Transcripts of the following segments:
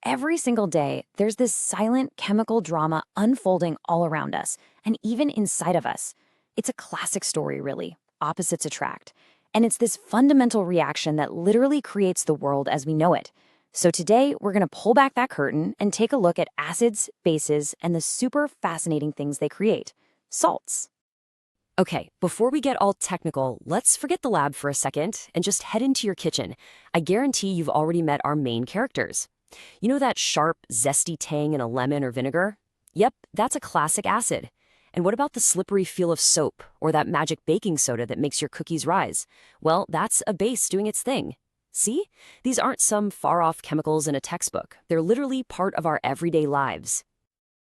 Every single day, there's this silent chemical drama unfolding all around us, and even inside of us. It's a classic story, really. Opposites attract. And it's this fundamental reaction that literally creates the world as we know it. So today, we're going to pull back that curtain and take a look at acids, bases, and the super fascinating things they create. Salts. Okay, before we get all technical, let's forget the lab for a second and just head into your kitchen. I guarantee you've already met our main characters. You know that sharp, zesty tang in a lemon or vinegar? Yep, that's a classic acid. And what about the slippery feel of soap or that magic baking soda that makes your cookies rise? Well, that's a base doing its thing. See? These aren't some far-off chemicals in a textbook. They're literally part of our everyday lives.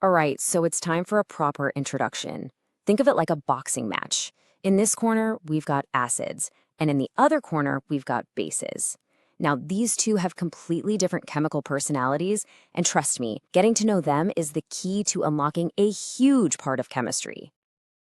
All right, so it's time for a proper introduction. Think of it like a boxing match. In this corner, we've got acids, and in the other corner, we've got bases. Now, these two have completely different chemical personalities, and trust me, getting to know them is the key to unlocking a huge part of chemistry.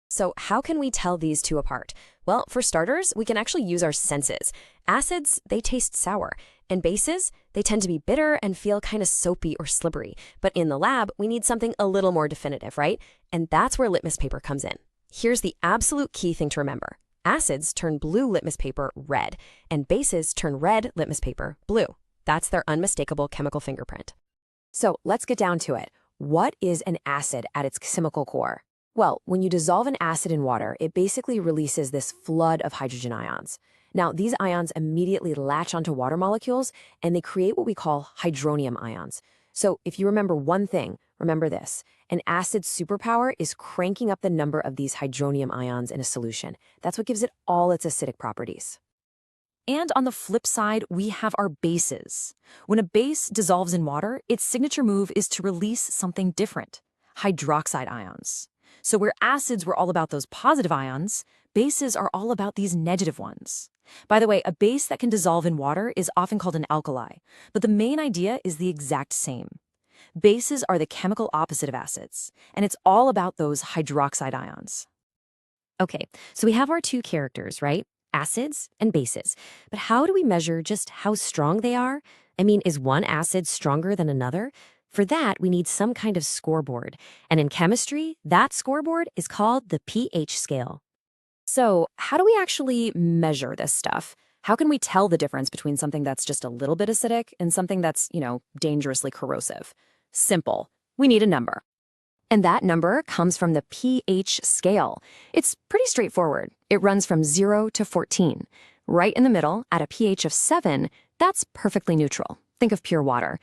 So how can we tell these two apart? Well, for starters, we can actually use our senses. Acids, they taste sour, and bases, they tend to be bitter and feel kind of soapy or slippery. But in the lab, we need something a little more definitive, right? And that's where litmus paper comes in. Here's the absolute key thing to remember. Acids turn blue litmus paper red, and bases turn red litmus paper blue. That's their unmistakable chemical fingerprint. So let's get down to it. What is an acid at its chemical core? Well, when you dissolve an acid in water, it basically releases this flood of hydrogen ions. Now, these ions immediately latch onto water molecules, and they create what we call hydronium ions. So if you remember one thing, remember this. An acid's superpower is cranking up the number of these hydronium ions in a solution. That's what gives it all its acidic properties. And on the flip side, we have our bases. When a base dissolves in water, its signature move is to release something different, hydroxide ions. So where acids were all about those positive ions, bases are all about these negative ones. By the way, a base that can dissolve in water is often called an alkali, but the main idea is the exact same. Bases are the chemical opposite of acids, and it's all about those hydroxide ions. Okay, so we have our two characters, right? Acids and bases. But how do we measure just how strong they are? I mean, is one acid stronger than another? For that, we need some kind of scoreboard. And in chemistry, that scoreboard is called the pH scale. So how do we actually measure this stuff? How can we tell the difference between something that's just a little bit acidic and something that's, dangerously corrosive? Simple. We need a number. And that number comes from the pH scale. It's pretty straightforward. It runs from 0 to 14. Right in the middle, at a pH of 7, that's perfectly neutral. Think of pure water.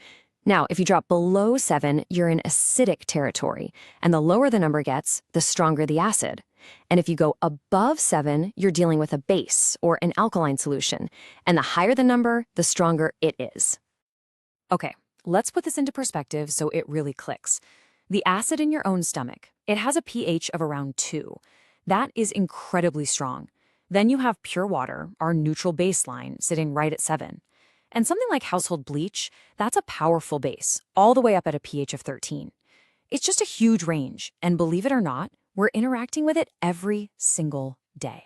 Now, if you drop below 7, you're in acidic territory, and the lower the number gets, the stronger the acid. And if you go above 7, you're dealing with a base, or an alkaline solution, and the higher the number, the stronger it is. Okay, let's put this into perspective so it really clicks. The acid in your own stomach, it has a pH of around 2. That is incredibly strong. Then you have pure water, our neutral baseline, sitting right at 7. And something like household bleach, that's a powerful base, all the way up at a pH of 13. It's just a huge range, and believe it or not, we're interacting with it every single day.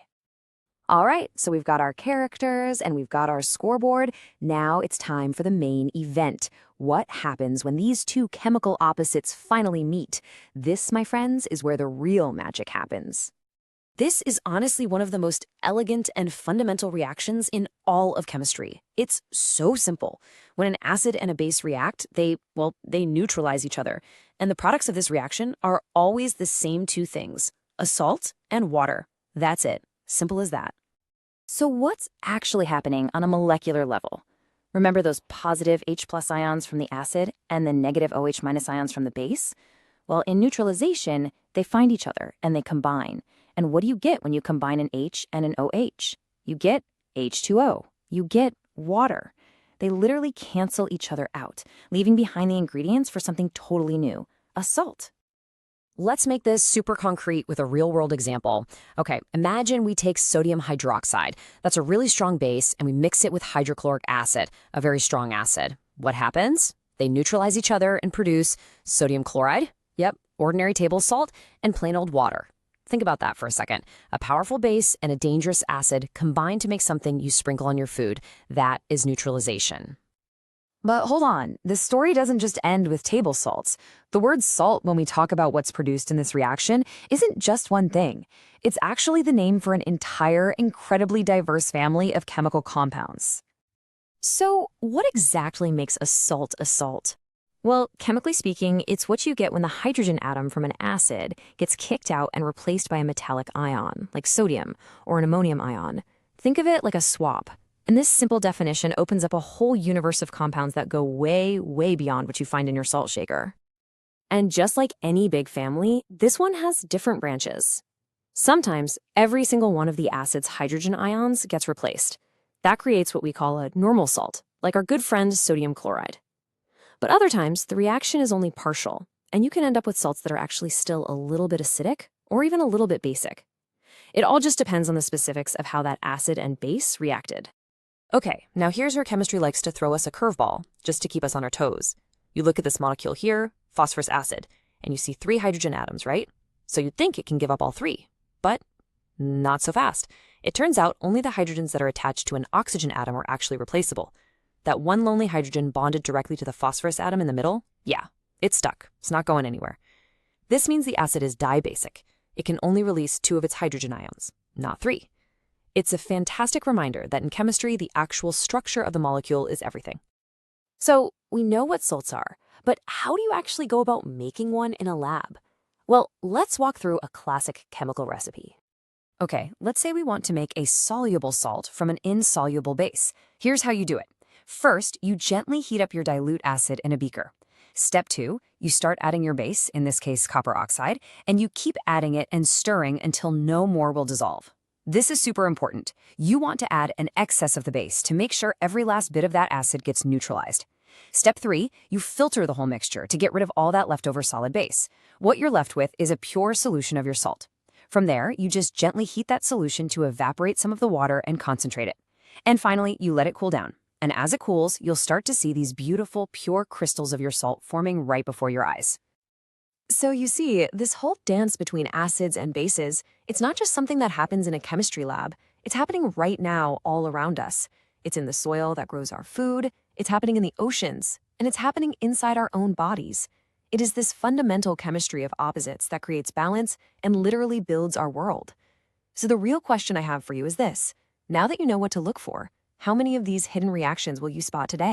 All right, so we've got our characters and we've got our scoreboard. Now it's time for the main event. What happens when these two chemical opposites finally meet? This, my friends, is where the real magic happens. This is honestly one of the most elegant and fundamental reactions in all of chemistry. It's so simple. When an acid and a base react, they neutralize each other. And the products of this reaction are always the same two things, a salt and water. That's it. Simple as that. So what's actually happening on a molecular level? Remember those positive H+ ions from the acid and the negative OH- ions from the base? Well, in neutralization, they find each other and they combine. And what do you get when you combine an H and an OH? You get H2O. You get water. They literally cancel each other out, leaving behind the ingredients for something totally new, a salt. Let's make this super concrete with a real-world example. Okay, imagine we take sodium hydroxide. That's a really strong base, and we mix it with hydrochloric acid, a very strong acid. What happens? They neutralize each other and produce sodium chloride, yep, ordinary table salt, and plain old water. Think about that for a second. A powerful base and a dangerous acid combine to make something you sprinkle on your food. That is neutralization. But hold on, this story doesn't just end with table salts. The word salt, when we talk about what's produced in this reaction, isn't just one thing. It's actually the name for an entire, incredibly diverse family of chemical compounds. So, what exactly makes a salt a salt? Well, chemically speaking, it's what you get when the hydrogen atom from an acid gets kicked out and replaced by a metallic ion, like sodium or an ammonium ion. Think of it like a swap. And this simple definition opens up a whole universe of compounds that go way, way beyond what you find in your salt shaker. And just like any big family, this one has different branches. Sometimes, every single one of the acid's hydrogen ions gets replaced. That creates what we call a normal salt, like our good friend sodium chloride. But other times, the reaction is only partial, and you can end up with salts that are actually still a little bit acidic or even a little bit basic. It all just depends on the specifics of how that acid and base reacted. Okay, now here's where chemistry likes to throw us a curveball, just to keep us on our toes. You look at this molecule here, phosphorus acid, and you see 3 hydrogen atoms, right? So you'd think it can give up all 3. But not so fast. It turns out only the hydrogens that are attached to an oxygen atom are actually replaceable. That one lonely hydrogen bonded directly to the phosphorus atom in the middle, yeah, it's stuck. It's not going anywhere. This means the acid is dibasic. It can only release 2 of its hydrogen ions, not 3. It's a fantastic reminder that in chemistry, the actual structure of the molecule is everything. So we know what salts are, but how do you actually go about making one in a lab? Well, let's walk through a classic chemical recipe. Okay, let's say we want to make a soluble salt from an insoluble base. Here's how you do it. First, you gently heat up your dilute acid in a beaker. Step 2, you start adding your base, in this case copper oxide, and you keep adding it and stirring until no more will dissolve. This is super important. You want to add an excess of the base to make sure every last bit of that acid gets neutralized. Step 3, you filter the whole mixture to get rid of all that leftover solid base. What you're left with is a pure solution of your salt. From there, you just gently heat that solution to evaporate some of the water and concentrate it. And finally, you let it cool down. And as it cools, you'll start to see these beautiful, pure crystals of your salt forming right before your eyes. So you see, this whole dance between acids and bases, it's not just something that happens in a chemistry lab. It's happening right now all around us. It's in the soil that grows our food, it's happening in the oceans, and it's happening inside our own bodies. It is this fundamental chemistry of opposites that creates balance and literally builds our world. So the real question I have for you is this. Now that you know what to look for, how many of these hidden reactions will you spot today?